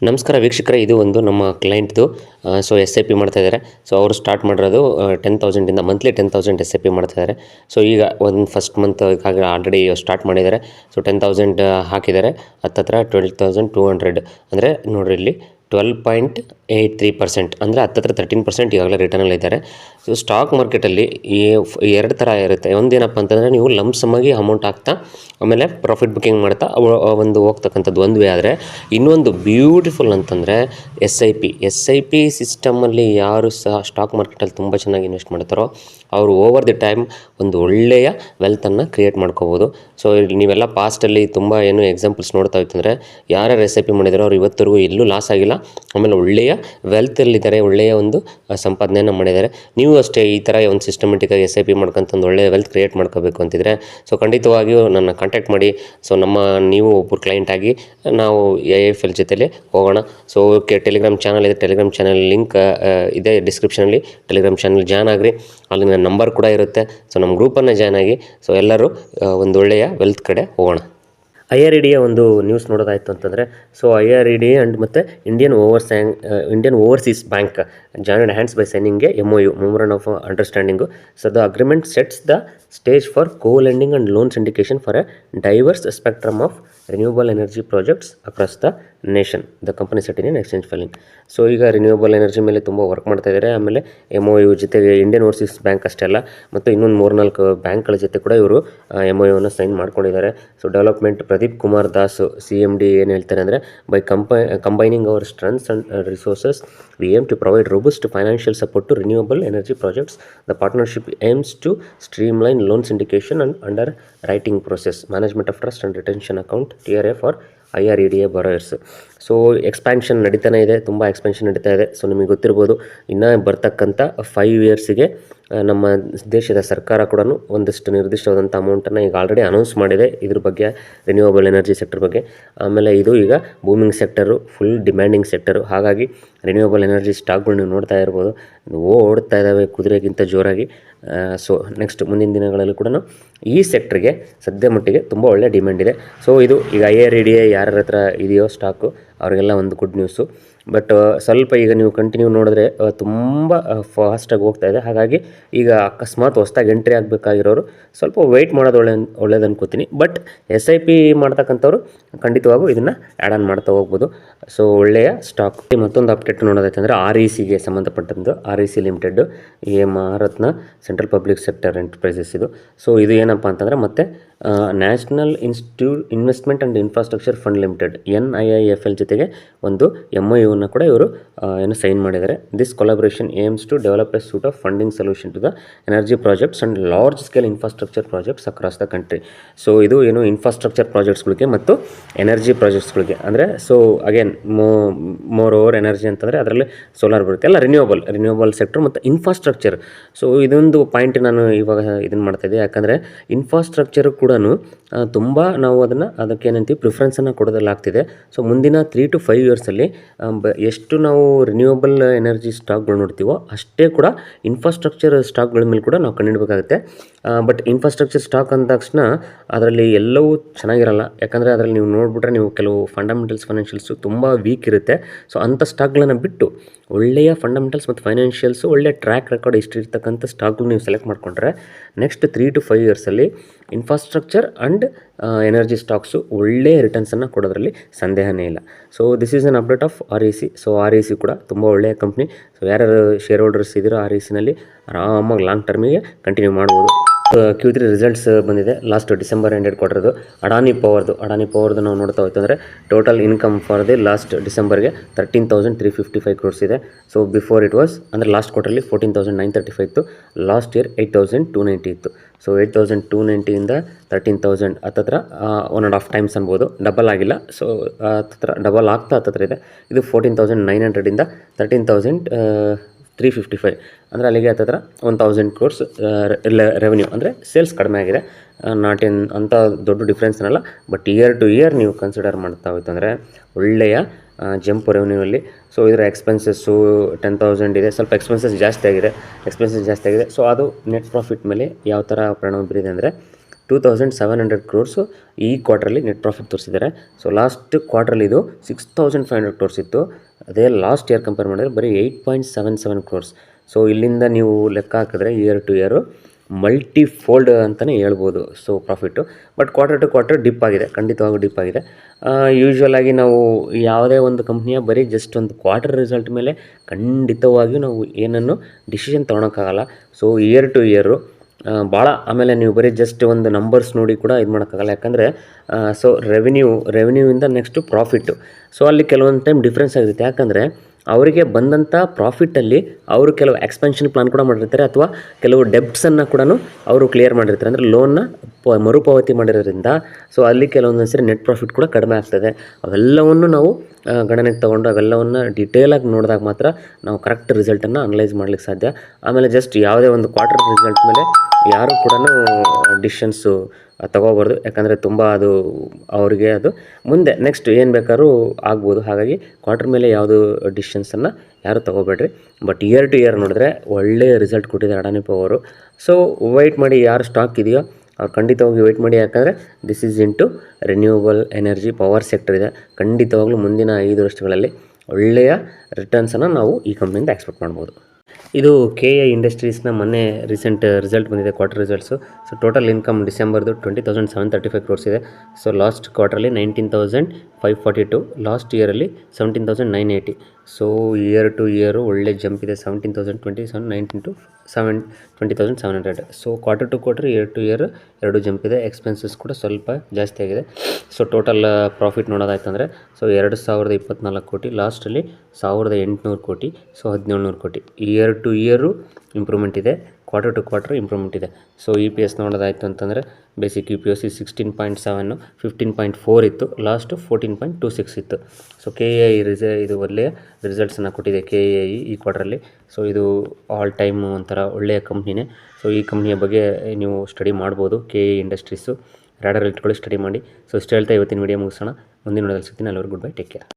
ನಮಸ್ಕಾರ ವೀಕ್ಷಕರೇ, ಇದು ಒಂದು ನಮ್ಮ ಕ್ಲೈಂಟ್ದು. ಸೊ ಎಸ್ ಐ ಪಿ ಮಾಡ್ತಾಯಿದ್ದಾರೆ. ಸೊ ಅವರು ಸ್ಟಾರ್ಟ್ ಮಾಡಿರೋದು 10,000ಇಂದ ಮಂತ್ಲಿ 10,000 ಎಸ್ ಐ ಪಿ ಮಾಡ್ತಾಯಿದ್ದಾರೆ. ಸೊ ಈಗ ಒಂದು ಫಸ್ಟ್ ಮಂತ್ ಆಲ್ರೆಡಿ ಸ್ಟಾರ್ಟ್ ಮಾಡಿದ್ದಾರೆ. ಸೊ 10,000 ಹಾಕಿದ್ದಾರೆ. ಹತ್ತತ್ರ 12,200 ಅಂದರೆ ನೋಡಿರಿ ಇಲ್ಲಿ 12.83% ಅಂದರೆ ಹತ್ತತ್ರ 13% ಈಗಾಗಲೇ ರಿಟರ್ನಲ್ಲಿದ್ದಾರೆ. ಸೊ ಸ್ಟಾಕ್ ಮಾರ್ಕೆಟಲ್ಲಿ ಎರಡು ಥರ ಇರುತ್ತೆ. ಒಂದೇನಪ್ಪ ಅಂತಂದರೆ ನೀವು ಲಂಪ್ಸಮ್ಮಾಗಿ ಅಮೌಂಟ್ ಹಾಕ್ತಾ ಆಮೇಲೆ ಪ್ರಾಫಿಟ್ ಬುಕ್ಕಿಂಗ್ ಮಾಡ್ತಾ ಒಂದು ಹೋಗ್ತಕ್ಕಂಥದ್ದು ಒಂದು ವೇ. ಆದರೆ ಇನ್ನೊಂದು ಬ್ಯೂಟಿಫುಲ್ ಅಂತಂದರೆ ಎಸ್ ಐ ಪಿ ಸಿಸ್ಟಮಲ್ಲಿ ಯಾರು ಸಹ ಸ್ಟಾಕ್ ಮಾರ್ಕೆಟಲ್ಲಿ ತುಂಬ ಚೆನ್ನಾಗಿ ಇನ್ವೆಸ್ಟ್ ಮಾಡ್ತಾರೋ ಅವರು ಓವರ್ ದಿ ಟೈಮ್ ಒಂದು ಒಳ್ಳೆಯ ವೆಲ್ತನ್ನು ಕ್ರಿಯೇಟ್ ಮಾಡ್ಕೋಬೋದು. ಸೊ ನೀವೆಲ್ಲ ಪಾಸ್ಟಲ್ಲಿ ತುಂಬ ಏನು ಎಕ್ಸಾಂಪಲ್ಸ್ ನೋಡ್ತಾ ಇತ್ತಂದರೆ ಯಾರ್ಯಾರು ಎಸ್ ಐ ಪಿ ಮಾಡಿದಾರೋ ಅವ್ರು ಇವತ್ತರೆಗೂ ಎಲ್ಲೂ ಲಾಸ್ ಆಗಿಲ್ಲ. ಆಮೇಲೆ ಒಳ್ಳೆಯ ವೆಲ್ತಲ್ಲಿದ್ದಾರೆ, ಒಳ್ಳೆಯ ಒಂದು ಸಂಪಾದನೆಯನ್ನು ಮಾಡಿದ್ದಾರೆ. ನೀವು ಅಷ್ಟೇ ಈ ಥರ ಒಂದು ಸಿಸ್ಟಮೆಟಿಕ್ಕಾಗಿ ಎಸ್ ಐ ಪಿ ಮಾಡ್ಕೊಂತಂದು ಒಳ್ಳೆಯ ವೆಲ್ತ್ ಕ್ರಿಯೇಟ್ ಮಾಡ್ಕೋಬೇಕು ಅಂತಿದ್ರೆ ಸೊ ಖಂಡಿತವಾಗಿಯೂ ನನ್ನ ಕಾಂಟ್ಯಾಕ್ಟ್ ಮಾಡಿ. ಸೊ ನೀವು ಒಬ್ಬರು ಕ್ಲೈಂಟ್ ಆಗಿ ನಾವು AIFL ಜೊತೆಲಿ ಹೋಗೋಣ. ಸೊ ಓಕೆ, ಟೆಲಿಗ್ರಾಮ್ ಚಾನಲ್ ಇದೆ, ಟೆಲಿಗ್ರಾಮ್ ಚಾನಲ್ ಲಿಂಕ್ ಇದೆ ಡಿಸ್ಕ್ರಿಪ್ಷನಲ್ಲಿ. ಟೆಲಿಗ್ರಾಮ್ ಚಾನಲ್ ಜಾಯ್ನ್ ಆಗಿರಿ, ಅಲ್ಲಿ ನನ್ನ ನಂಬರ್ ಕೂಡ ಇರುತ್ತೆ. ಸೊ ನಮ್ಮ ಗ್ರೂಪನ್ನು ಜಾಯ್ನ್ ಆಗಿ ಸೊ ಎಲ್ಲರೂ ಒಂದು ಒಳ್ಳೆಯ ವೆಲ್ತ್ ಕಡೆ ಹೋಗೋಣ. IREDA ಒಂದು ನ್ಯೂಸ್ ನೋಡೋದಾಯಿತು ಅಂತಂದರೆ, ಸೊ IREDA ಆ್ಯಂಡ್ ಮತ್ತು Indian overseas bank joined hands by signing MOU memorandum of understanding. So the agreement sets the stage for co-lending and loan syndication for a diverse spectrum of renewable energy projects across the nation. The company set in exchange filing. So ಈಗ renewable energy ಮೇಲೆ ತುಂಬ work ಮಾಡ್ತಾ ಇದ್ದಾರೆ. ಆಮೇಲೆ MOU ಜೊತೆಗೆ Indian overseas bank ಅಷ್ಟೇ ಅಲ್ಲ, ಮತ್ತು ಇನ್ನೊಂದು 3-4 ಬ್ಯಾಂಕ್ಗಳ ಜೊತೆ ಕೂಡ ಇವರು MOUನ ಸೈನ್ ಮಾಡ್ಕೊಂಡಿದ್ದಾರೆ. So development Pradeep Kumar Das CMD ಏನು ಹೇಳ್ತಾರೆ ಅಂದರೆ, by combining our strengths and resources we aim to provide robust financial support to renewable energy projects. The partnership aims to streamline loan syndication and underwriting process, management of trust and retention account TRA for IREDA borrowers. So expansion ನಡೀತಾನೆ ಇದೆ, ತುಂಬ expansion ನಡೀತಾ ಇದೆ. So ನಿಮಗೆ ಗೊತ್ತಿರ್ಬೋದು, ಇನ್ನು ಬರ್ತಕ್ಕಂಥ 5 ಇಯರ್ಸಿಗೆ ನಮ್ಮ ದೇಶದ ಸರ್ಕಾರ ಕೂಡ ಒಂದಷ್ಟು ನಿರ್ದಿಷ್ಟವಾದಂಥ ಅಮೌಂಟನ್ನು ಈಗ ಆಲ್ರೆಡಿ ಅನೌನ್ಸ್ ಮಾಡಿದೆ ಇದ್ರ ಬಗ್ಗೆ, ರಿನ್ಯೂವಬಲ್ ಎನರ್ಜಿ ಸೆಕ್ಟರ್ ಬಗ್ಗೆ. ಆಮೇಲೆ ಇದು ಈಗ booming sector, full demanding sector. ಹಾಗಾಗಿ ರಿನ್ಯೂವಬಲ್ ಎನರ್ಜಿ ಸ್ಟಾಕ್ಗಳು ನೀವು ನೋಡ್ತಾ ಇರ್ಬೋದು, ಓಡ್ತಾ ಇದ್ದಾವೆ ಕುದುರೆಗಿಂತ ಜೋರಾಗಿ. ಸೊ ನೆಕ್ಸ್ಟ್ ಮುಂದಿನ ದಿನಗಳಲ್ಲಿ ಕೂಡ ಈ ಸೆಕ್ಟ್ರಿಗೆ ಸದ್ಯ ಮಟ್ಟಿಗೆ ತುಂಬ ಒಳ್ಳೆಯ ಡಿಮ್ಯಾಂಡ್ ಇದೆ. ಸೊ ಇದು ಈಗ IREDA ಯಾರ ಹತ್ರ ಇದೆಯೋ ಸ್ಟಾಕು ಅವರಿಗೆಲ್ಲ ಒಂದು ಗುಡ್ ನ್ಯೂಸು. ಬಟ್ ಸ್ವಲ್ಪ ಈಗ ನೀವು ಕಂಟಿನ್ಯೂ ನೋಡಿದ್ರೆ ತುಂಬ ಫಾಸ್ಟಾಗಿ ಹೋಗ್ತಾ ಇದೆ. ಹಾಗಾಗಿ ಈಗ ಅಕಸ್ಮಾತ್ ಹೊಸ್ದಾಗಿ ಎಂಟ್ರಿ ಆಗಬೇಕಾಗಿರೋರು ಸ್ವಲ್ಪ ವೆಯ್ಟ್ ಮಾಡೋದು ಒಳ್ಳೇದು ಅನ್ಕೋತೀನಿ. ಬಟ್ SIP ಮಾಡ್ತಕ್ಕಂಥವ್ರು ಖಂಡಿತವಾಗೂ ಇದನ್ನು ಆ್ಯಡ್ ಆನ್ ಮಾಡ್ತಾ ಹೋಗ್ಬೋದು. ಸೊ ಒಳ್ಳೆಯ ಸ್ಟಾಕ್. ಮತ್ತೊಂದು ಅಪ್ಡೇಟ್ ನೋಡೋದಾಯ್ತಂದರೆ RECಗೆ ಸಂಬಂಧಪಟ್ಟಂದು, REC limited Maharatna central public sector enterprises ಇದು. ಸೊ ಇದು ಏನಪ್ಪ ಅಂತಂದರೆ ಮತ್ತೆ national investment and infrastructure fund limited NIIFL ಜೊತೆಗೆ ಒಂದು MOUನ ಕೂಡ ಇವರು ಸೈನ್ ಮಾಡಿದ್ದಾರೆ. This collaboration aims to develop a suite of funding solution to the energy projects and large scale infrastructure projects across the country. So ಇದು ಏನು infrastructure ಪ್ರಾಜೆಕ್ಟ್ಸ್ಗಳಿಗೆ ಮತ್ತು ಎನರ್ಜಿ ಪ್ರಾಜೆಕ್ಟ್ಸ್ಗಳಿಗೆ ಅಂದರೆ, so again more over energy ಅಂತಂದರೆ ಅದರಲ್ಲಿ solar ಬರುತ್ತೆ, ಎಲ್ಲ ರಿನ್ಯೂವಬಲ್ ಸೆಕ್ಟರ್ ಮತ್ತು ಇನ್ಫ್ರಾಸ್ಟ್ರಕ್ಚರ್. ಸೊ ಇದೊಂದು ಪಾಯಿಂಟ್ ನಾನು ಇವಾಗ ಇದನ್ನು ಮಾಡ್ತಾಯಿದ್ದೆ, ಯಾಕಂದರೆ ಇನ್ಫ್ರಾಸ್ಟ್ರಕ್ಚರ್ ಕೂಡ ತುಂಬ ನಾವು ಅದಕ್ಕೇನಂತೀವಿ ಪ್ರಿಫರೆನ್ಸನ್ನು ಕೊಡೋದಲ್ಲಾಗ್ತಿದೆ. ಸೊ ಮುಂದಿನ 3 to 5 ಇಯರ್ಸಲ್ಲಿ ಎಷ್ಟು ನಾವು ರಿನ್ಯೂವಬಲ್ ಎನರ್ಜಿ ಸ್ಟಾಕ್ಗಳು ನೋಡ್ತೀವೋ ಅಷ್ಟೇ ಕೂಡ ಇನ್ಫ್ರಾಸ್ಟ್ರಕ್ಚರ್ ಸ್ಟಾಕ್ಗಳ ಮೇಲೆ ಕೂಡ ನಾವು ಕಂಡುಹಿಡಬೇಕಾಗುತ್ತೆ. ಬಟ್ ಇನ್ಫ್ರಾಸ್ಟ್ರಕ್ಚರ್ ಸ್ಟಾಕ್ ಅಂದ ತಕ್ಷಣ ಅದರಲ್ಲಿ ಎಲ್ಲವೂ ಚೆನ್ನಾಗಿರಲ್ಲ. ಯಾಕಂದರೆ ಅದರಲ್ಲಿ ನೀವು ನೋಡಿಬಿಟ್ರೆ ನೀವು ಕೆಲವು ಫೈನಾನ್ಷಿಯಲ್ಸು ತುಂಬ ವೀಕ್ ಇರುತ್ತೆ. ಸೊ ಅಂಥ ಸ್ಟಾಕ್ಗಳನ್ನು ಬಿಟ್ಟು ಒಳ್ಳೆಯ ಫಂಡಮೆಂಟಲ್ಸ್ ಮತ್ತು ಫೈನಾನ್ಷಿಯಲ್ಸು ಒಳ್ಳೆಯ ಟ್ರ್ಯಾಕ್ ರೆಕಾರ್ಡ್ ಇಷ್ಟಿರ್ತಕ್ಕಂಥ ಸ್ಟಾಕ್ಗಳು ನೀವು ಸೆಲೆಕ್ಟ್ ಮಾಡಿಕೊಂಡ್ರೆ ನೆಕ್ಸ್ಟ್ 3 to 5 ಇಯರ್ಸಲ್ಲಿ ಇನ್ಫ್ರಾಸ್ಟ್ರಕ್ಚರ್ ಆ್ಯಂಡ್ ಎನರ್ಜಿ ಸ್ಟಾಕ್ಸು ಒಳ್ಳೆಯ ರಿಟರ್ನ್ಸನ್ನು ಕೊಡೋದ್ರಲ್ಲಿ ಸಂದೇಹನೇ ಇಲ್ಲ. So this is an update of REC. So REC ಕೂಡ ತುಂಬ ಒಳ್ಳೆಯ ಕಂಪ್ನಿ. ಸೊ ಯಾರ್ಯಾರು ಶೇರ್ ಹೋಲ್ಡರ್ಸ್ ಇದ್ದೀರೋ RECನಲ್ಲಿ ಆರಾಮಾಗಿ ಲಾಂಗ್ ಟರ್ಮಿಗೆ ಕಂಟಿನ್ಯೂ ಮಾಡ್ಬೋದು. Q3 ರಿಸಲ್ಟ್ಸ್ ಬಂದಿದೆ ಲಾಸ್ಟ್ ಡಿಸೆಂಬರ್ ಎಂಡೆಡ್ ಕ್ವಾರ್ಟರ್ದು. ಅಡಾನಿ ಪವರ್ದು ನಾವು ನೋಡ್ತಾ ಹೋಯ್ತು ಅಂದರೆ total income for the last ಡಿಸೆಂಬರ್ಗೆ 13,355 crores ಇದೆ. ಸೊ ಬಿಫೋರ್ ಇಟ್ ವಾಸ್ ಅಂದರೆ ಲಾಸ್ಟ್ ಕ್ವಾರ್ಟರ್ಲಿ 14,935 ಇತ್ತು. ಲಾಸ್ಟ್ ಇಯರ್ 8,290 ಇತ್ತು. ಸೊ 8,290ಇಂದ 13,000 ಹತ್ತತ್ರ 1.5 times ಅನ್ಬೋದು. ಡಬಲ್ ಆಗಿಲ್ಲ. ಸೊ ಹತ್ತತ್ರ ಡಬಲ್ ಆಗ್ತಾ ಹತ್ತತ್ರ ಇದೆ. ಇದು 14,900ಇಂದ 13,355 ಅಂದರೆ ಅಲ್ಲಿಗೆ ಹತ್ತತ್ರ 1,000 crores ರೆವೆನ್ಯೂ. ಅಂದರೆ ಸೇಲ್ಸ್ ಕಡಿಮೆ ಆಗಿದೆ, ನಾಟ್ ಇನ್ ಅಂಥ ದೊಡ್ಡ ಡಿಫ್ರೆನ್ಸ್ ಅನ್ನಲ್ಲ. ಬಟ್ ಇಯರ್ ಟು ಇಯರ್ ನೀವು ಕನ್ಸಿಡರ್ ಮಾಡ್ತಾ ಹೋಯ್ತು ಅಂದರೆ ಒಳ್ಳೆಯ ಜಂಪ್ ರೆವೆನ್ಯೂವಲ್ಲಿ. ಸೊ ಇದರ ಎಕ್ಸ್ಪೆನ್ಸಸ್ಸು 10,000 ಇದೆ, ಸ್ವಲ್ಪ ಎಕ್ಸ್ಪೆನ್ಸಸ್ ಜಾಸ್ತಿ ಆಗಿದೆ. ಸೊ ಅದು ನೆಟ್ ಪ್ರಾಫಿಟ್ ಮೇಲೆ ಯಾವ ಥರ ಪರಿಣಾಮ ಬೀರಿದೆ ಅಂದರೆ 2700 crores ಈ ಕ್ವಾರ್ಟ್ರಲ್ಲಿ ನೆಟ್ ಪ್ರಾಫಿಟ್ ತೋರಿಸಿದ್ದಾರೆ. ಸೊ ಲಾಸ್ಟ್ ಕ್ವಾರ್ಟ್ರಲ್ಲಿ ಇದು 6500 crores ಇತ್ತು. ಅದೇ ಲಾಸ್ಟ್ ಇಯರ್ ಕಂಪೇರ್ ಮಾಡಿದ್ರೆ ಬರೀ 8.77 crores. ಸೊ ಇಲ್ಲಿಂದ ನೀವು ಲೆಕ್ಕ ಹಾಕಿದ್ರೆ ಇಯರ್ ಟು ಇಯರು ಮಲ್ಟಿಫೋಲ್ಡ್ ಅಂತಲೇ ಹೇಳ್ಬೋದು. So profit but quarter to quarter dip ಆಗಿದೆ, ಖಂಡಿತವಾಗೂ ಡಿಪ್ ಆಗಿದೆ. ಯೂಶ್ವಲ್ ಆಗಿ ನಾವು ಯಾವುದೇ ಒಂದು ಕಂಪ್ನಿಯ ಬರೀ ಜಸ್ಟ್ ಒಂದು ಕ್ವಾರ್ಟರ್ ರಿಸಲ್ಟ್ ಮೇಲೆ ಖಂಡಿತವಾಗಿಯೂ ನಾವು ಏನನ್ನು ಡಿಸಿಷನ್ ತೊಗೊಳಕ್ಕಾಗಲ್ಲ. ಸೊ ಇಯರ್ ಟು ಇಯರು ಭಾಳ, ಆಮೇಲೆ ನೀವು ಬರೀ ಜಸ್ಟ್ ಒಂದು ನಂಬರ್ಸ್ ನೋಡಿ ಕೂಡ ಇದು ಮಾಡೋಕ್ಕಾಗಲ್ಲ. ಯಾಕಂದರೆ ಸೊ ರೆವಿನ್ಯೂವಿಂದ ನೆಕ್ಸ್ಟು ಪ್ರಾಫಿಟ್ಟು. ಸೊ ಅಲ್ಲಿ ಕೆಲವೊಂದು ಟೈಮ್ ಡಿಫ್ರೆನ್ಸ್ ಆಗಿರುತ್ತೆ. ಯಾಕಂದರೆ ಅವರಿಗೆ ಬಂದಂಥ ಪ್ರಾಫಿಟ್ಟಲ್ಲಿ ಅವರು ಕೆಲವು ಎಕ್ಸ್ಪೆನ್ಷನ್ ಪ್ಲಾನ್ ಕೂಡ ಮಾಡಿರ್ತಾರೆ, ಅಥವಾ ಕೆಲವು ಡೆಬ್ಟ್ಸನ್ನು ಕೂಡ ಅವರು ಕ್ಲಿಯರ್ ಮಾಡಿರ್ತಾರೆ. ಅಂದರೆ ಲೋನ್ನ ಮರುಪಾವತಿ ಮಾಡಿರೋದ್ರಿಂದ ಸೊ ಅಲ್ಲಿ ಕೆಲವೊಂದು ಸರಿ ನೆಟ್ ಪ್ರಾಫಿಟ್ ಕೂಡ ಕಡಿಮೆ ಆಗ್ತದೆ. ಅವೆಲ್ಲವನ್ನು ನಾವು ಗಣನೆಗೆ ತೊಗೊಂಡು ಅವೆಲ್ಲವನ್ನು ಡಿಟೇಲಾಗಿ ನೋಡಿದಾಗ ಮಾತ್ರ ನಾವು ಕರೆಕ್ಟ್ ರಿಸಲ್ಟನ್ನು ಅನಲೈಸ್ ಮಾಡ್ಲಿಕ್ಕೆ ಸಾಧ್ಯ. ಆಮೇಲೆ ಜಸ್ಟ್ ಯಾವುದೇ ಒಂದು ಕ್ವಾರ್ಟರ್ ರಿಸಲ್ಟ್ ಮೇಲೆ ಯಾರೂ ಕೂಡ ಡಿಸಿಷನ್ಸು ತಗೋಬಾರ್ದು. ಯಾಕಂದರೆ ತುಂಬ ಅದು ಅವರಿಗೆ ಅದು ಮುಂದೆ ನೆಕ್ಸ್ಟ್ ಏನು ಬೇಕಾದ್ರೂ ಆಗ್ಬೋದು. ಹಾಗಾಗಿ ಕ್ವಾರ್ಟರ್ ಮೇಲೆ ಯಾವುದು ಡಿಸಿಷನ್ಸನ್ನು ಯಾರು ತೊಗೋಬೇಡ್ರಿ. ಬಟ್ ಇಯರ್ ಟು ಇಯರ್ ನೋಡಿದ್ರೆ ಒಳ್ಳೆಯ ರಿಸಲ್ಟ್ ಕೊಟ್ಟಿದ್ದಾರೆ ಅಡಾನಿ ಪವರು. ಸೊ ವೆಯ್ಟ್ ಮಾಡಿ, ಯಾರು ಸ್ಟಾಕ್ ಇದೆಯೋ ಅವ್ರು ಖಂಡಿತವಾಗಿ ವೆಯ್ಟ್ ಮಾಡಿ. ಯಾಕಂದರೆ this is into renewable energy power sector ಇದೆ. ಖಂಡಿತವಾಗ್ಲೂ ಮುಂದಿನ 5 ವರ್ಷಗಳಲ್ಲಿ ಒಳ್ಳೆಯ ರಿಟರ್ನ್ಸನ್ನು ನಾವು ಈ ಕಂಪ್ನಿಯಿಂದ ಎಕ್ಸ್ಪೆಕ್ಟ್ ಮಾಡ್ಬೋದು. ಇದು KA ಇಂಡಸ್ಟ್ರೀಸ್ನ ಮೊನ್ನೆ ರೀಸೆಂಟ್ ರಿಸಲ್ಟ್ ಬಂದಿದೆ, quarter results. So total income ಡಿಸೆಂಬರ್ದು 20,735 crores ಇದೆ. ಸೊ ಲಾಸ್ಟ್ ಕ್ವಾರ್ಟ್ರಲ್ಲಿ 19,542, ಲಾಸ್ಟ್ ಇಯರಲ್ಲಿ 17,980. ಸೊ ಇಯರ್ ಟು ಇಯರು ಒಳ್ಳೆ ಜಂಪ್ ಇದೆ. 17,027, 19 to 20,700. So quarter to quarter, year to year ಎರಡು ಜಂಪ್ ಇದೆ. ಎಕ್ಸ್ಪೆನ್ಸಸ್ ಕೂಡ ಸ್ವಲ್ಪ ಜಾಸ್ತಿ ಆಗಿದೆ. ಸೊ ಟೋಟಲ್ ಪ್ರಾಫಿಟ್ ನೋಡೋದಾಯ್ತು ಅಂದರೆ ಸೊ 2,024 ಕೋಟಿ, ಲಾಸ್ಟಲ್ಲಿ 1,800 ಕೋಟಿ, ಸೊ 1,700 ಕೋಟಿ. ಇಯರ್ ಟು ಇಯರು ಇಂಪ್ರೂವ್ಮೆಂಟ್ ಇದೆ, ಕ್ವಾರ್ಟರ್ ಟು ಕ್ವಾರ್ಟರ್ ಇಂಪ್ರೂವ್ಮೆಂಟ್ ಇದೆ. ಸೊ EPS ನೋಡೋದಾಯಿತು ಅಂತಂದರೆ ಬೇಸಿಕ್ EPS 16.7, 15.4 ಇತ್ತು, ಲಾಸ್ಟು 14.26 ಇತ್ತು. ಸೊ KAI ಇದು ಒಳ್ಳೆಯ ರಿಸಲ್ಟ್ಸನ್ನು ಕೊಟ್ಟಿದೆ KAI ಈ ಕ್ವಾರ್ಟ್ರಲ್ಲಿ. ಸೊ ಇದು ಆಲ್ ಟೈಮ್ ಒಂಥರ ಒಳ್ಳೆಯ ಕಂಪ್ನಿನೇ. ಸೊ ಈ ಕಂಪ್ನಿಯ ಬಗ್ಗೆ ನೀವು ಸ್ಟಡಿ ಮಾಡ್ಬೋದು, KAI ಇಂಡಸ್ಟ್ರೀಸು. ರಾಡರ್ ಇಟ್ಕೊಳ್ಳಿ, ಸ್ಟಡಿ ಮಾಡಿ. ಸೊ ಇಷ್ಟು ಹೇಳ್ತಾ ಇವತ್ತಿನ ವಿಡಿಯೋ ಮುಗಿಸೋಣ. ಮುಂದಿನ ವಿಡಿಯೋದಲ್ಲಿ ಸಿಗ್ತೀನಿ. ಅಲ್ಲಿವರೆಗೂ ಗುಡ್ ಬೈ, ಟೇಕ್ ಕೇರ್.